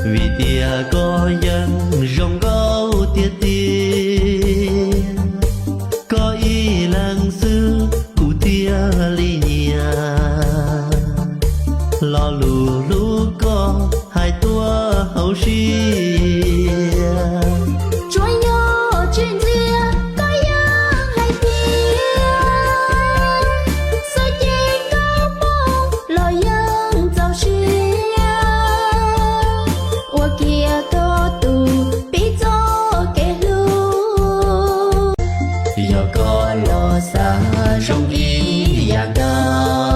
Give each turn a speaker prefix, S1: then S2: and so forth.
S1: vì tia có dân rong gấu tia tia có y làng xưa cụ tia ly nhà lo lù lù có hai tua hậu xia có lo xa rong y nhà cao